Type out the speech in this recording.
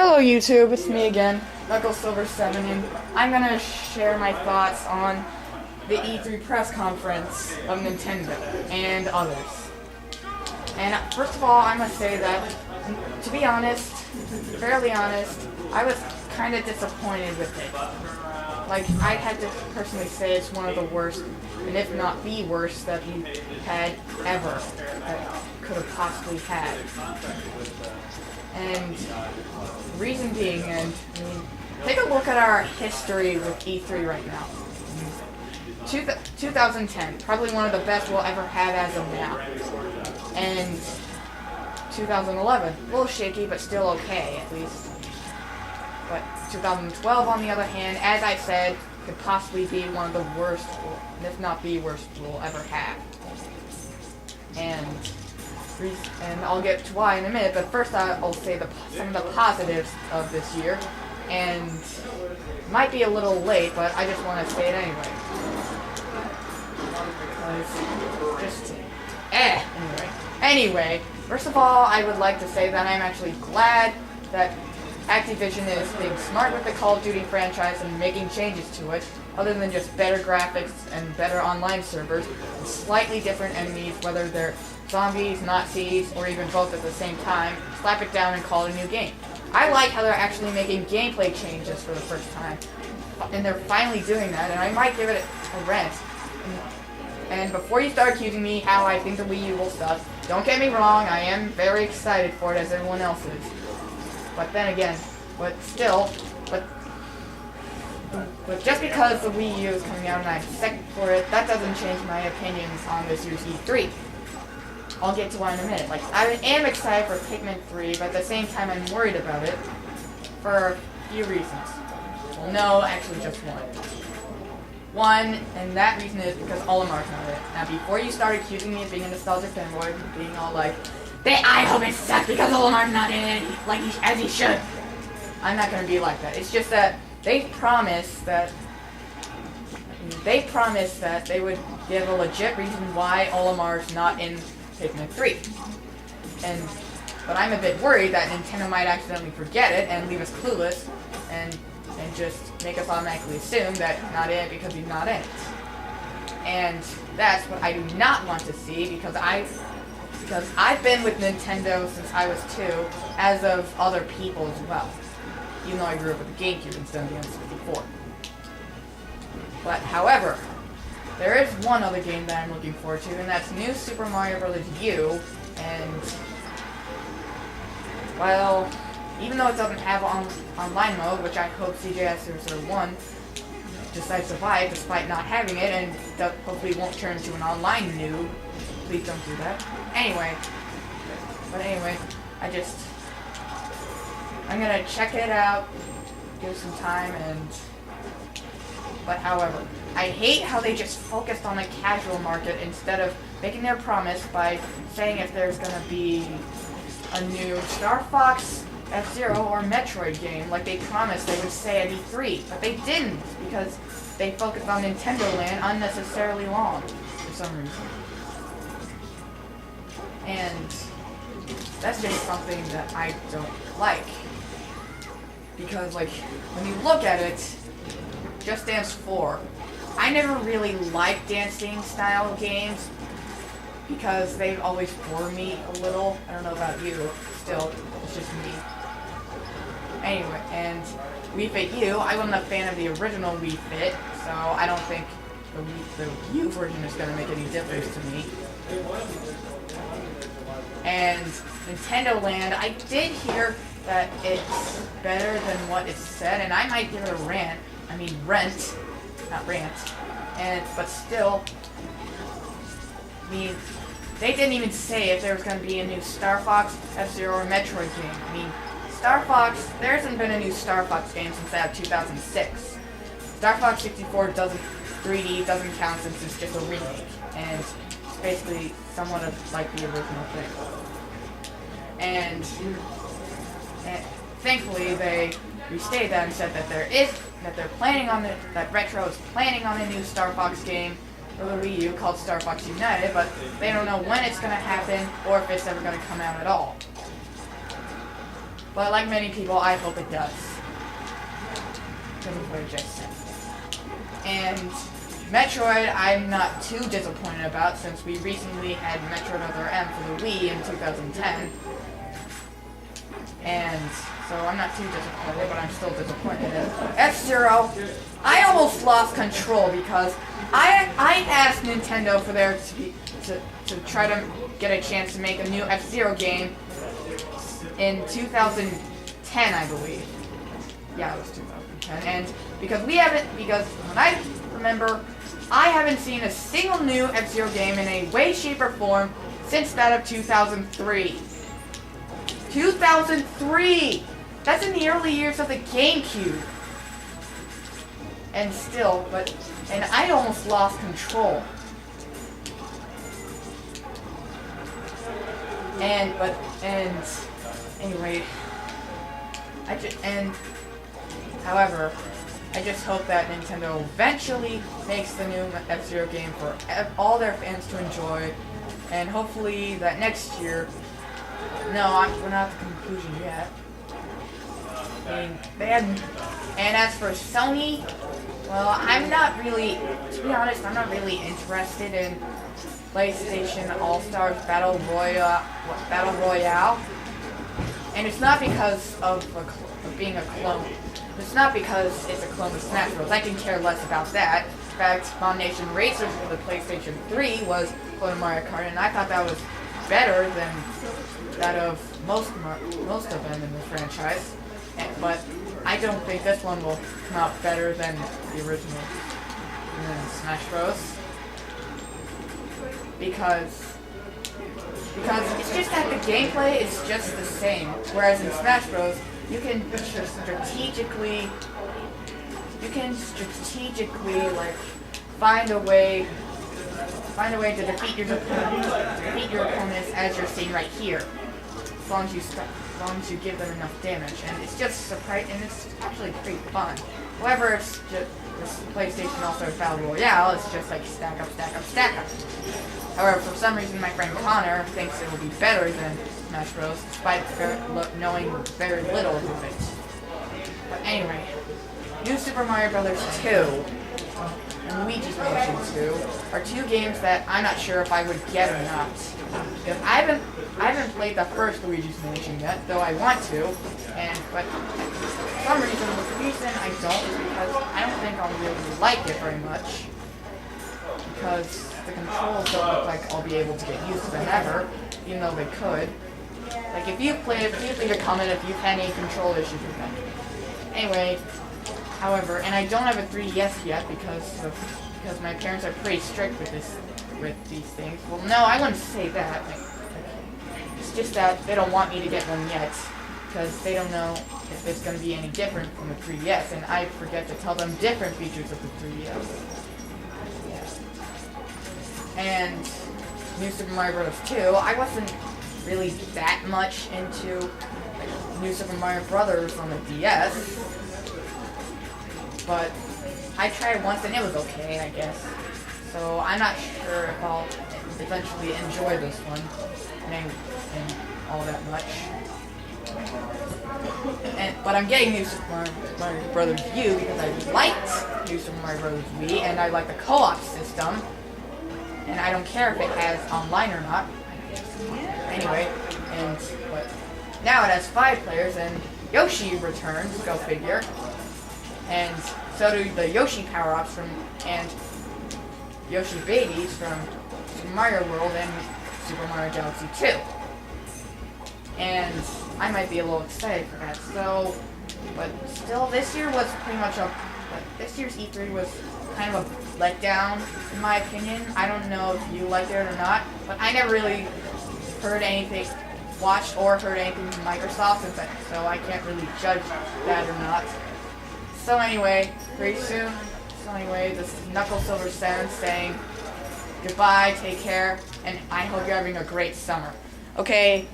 Hello YouTube, it's me again, KnuckleSilver7, and I'm gonna share my thoughts on the E3 press conference of Nintendo and others. And first of all, I must say that, to be honest, fairly honest, I was kind of disappointed with it. Like, I had to personally say it's one of the worst, and if not the worst, that we had ever, could have possibly had. And reason being, take a look at our history with E3 right now. 2010, probably one of the best we'll ever have as of now. And 2011, a little shaky, but still okay, at least. But 2012, on the other hand, as I said, could possibly be one of the worst, if not the worst, we'll ever have. And I'll get to why in a minute, but first I'll say some of the positives of this year, and it might be a little late, but I just want to say it anyway. Anyway, first of all, I would like to say that I'm actually glad that Activision is being smart with the Call of Duty franchise and making changes to it, other than just better graphics and better online servers, and slightly different enemies, whether they're zombies, Nazis, or even both at the same time. Slap it down and call it a new game. I like how they're actually making gameplay changes for the first time, and they're finally doing that, and I might give it a rent. And before you start accusing me how I think the Wii U will suck, don't get me wrong, I am very excited for it as everyone else is. But then again, but just because the Wii U is coming out and I'm second for it, that doesn't change my opinions on this year's E3. I'll get to why in a minute. Like, I am excited for Pikmin 3, but at the same time I'm worried about it for a few reasons. Well, no, actually just one. One, and that reason is because Olimar's not in it. Now, before you start accusing me of being a nostalgic fanboy, being all like, I hope it sucks because Olimar's not in it, as he should. I'm not going to be like that. It's just that they promised that they would give a legit reason why Olimar's not in Pikmin 3. But I'm a bit worried that Nintendo might accidentally forget it and leave us clueless and just make us automatically assume that he's not in it because he's not in it. And that's what I do not want to see because I've been with Nintendo since I was 2, as of other people as well. Even though I grew up with the GameCube instead of the N64. But however, there is one other game that I'm looking forward to, and that's New Super Mario Bros. U, and, well, even though it doesn't have online mode, which I hope CJS001 decides to buy it despite not having it, and hopefully won't turn into an online noob. Please don't do that. Anyway, I'm gonna check it out, give some time, but however, I hate how they just focused on the casual market instead of making their promise by saying if there's gonna be a new Star Fox, F-Zero, or Metroid game, like they promised they would say at E3, but they didn't, because they focused on Nintendo Land unnecessarily long, for some reason. And that's just something that I don't like. Because, when you look at it, Just Dance 4, I never really liked dancing style games because they've always bored me a little. I don't know about you, still, it's just me. Anyway, and Wii Fit U, I wasn't a fan of the original Wii Fit, so I don't think the Wii U version is going to make any difference to me. And Nintendo Land, I did hear that it's better than what it said, and I might give it a rent, not rant, but still, they didn't even say if there was going to be a new Star Fox, F-Zero, or Metroid game. Star Fox, there hasn't been a new Star Fox game since that of 2006. Star Fox 64 3D doesn't count since it's just a remake, and it's basically somewhat of like the original thing. And thankfully they restated that and said that that Retro is planning on a new Star Fox game for the Wii U called Star Fox United, but they don't know when it's going to happen or if it's ever going to come out at all. But like many people, I hope it does. Because of what I just said. And Metroid, I'm not too disappointed about, since we recently had Metroid Other M for the Wii in 2010. And so I'm not too disappointed, but I'm still disappointed. F-Zero, I almost lost control because I asked Nintendo for their to try to get a chance to make a new F-Zero game in 2010, I believe. Yeah, it was 2010. And because when I remember, I haven't seen a single new F-Zero game in a way, shape, or form since that of 2003. 2003! That's in the early years of the GameCube. And still, and I almost lost control. Anyway, however, I just hope that Nintendo eventually makes the new F-Zero game for all their fans to enjoy, and hopefully that next year. No, we're not at the conclusion yet. And as for Sony, well, I'm not really, to be honest, I'm not really interested in PlayStation All-Stars Battle Royale. And it's not because of being a clone. It's not because it's a clone of Smash Bros. I can care less about that. In fact, Bomb Nation Racers for the PlayStation 3 was clone of Mario Kart, and I thought that was better than that of most of them in the franchise. But I don't think this one will come out better than the original Smash Bros. Because it's just that the gameplay is just the same. Whereas in Smash Bros, you can strategically like find a way to defeat your opponents, as you're seeing right here. As long as you give them enough damage, and it's just surprising, and it's actually pretty fun. However, it's just this PlayStation All-Stars Battle Royale. It's just like stack up, stack up, stack up. However, for some reason, my friend Connor thinks it will be better than Smash Bros. Despite knowing very little of it. But anyway, New Super Mario Bros. 2 and Luigi's Mansion 2 are two games that I'm not sure if I would get or not. Because I haven't played the first Luigi's Mansion yet, though I want to. But for some reason, the reason I don't is because I don't think I'll really like it very much. Because the controls don't look like I'll be able to get used to them ever, even though they could. Like, if you leave a comment if you've had any control issues with them. Anyway, however, and I don't have a 3DS yet because my parents are pretty strict with these things. Well, no, I wouldn't say that. It's just that they don't want me to get one yet, because they don't know if it's going to be any different from the 3DS, and I forget to tell them different features of the 3DS. And New Super Mario Bros. 2, I wasn't really that much into New Super Mario Bros. On the DS, but I tried once and it was okay, I guess. So I'm not sure if I'll eventually enjoy this one and all that much. But I'm getting New Super Mario Bros. U because I liked New Super Mario Bros. Wii and I like the co-op system. And I don't care if it has online or not. Anyway, but now it has 5 players, and Yoshi returns, go figure. And so do the Yoshi power-ups and Yoshi babies from Super Mario World and Super Mario Galaxy 2. And I might be a little excited for that. But still, this year was pretty much this year's E3 was kind of a letdown, in my opinion. I don't know if you liked it or not, but I never really watched or heard anything from Microsoft, so I can't really judge that or not. So anyway, pretty soon. This is Knuckle Silver 7 saying goodbye, take care, and I hope you're having a great summer. Okay,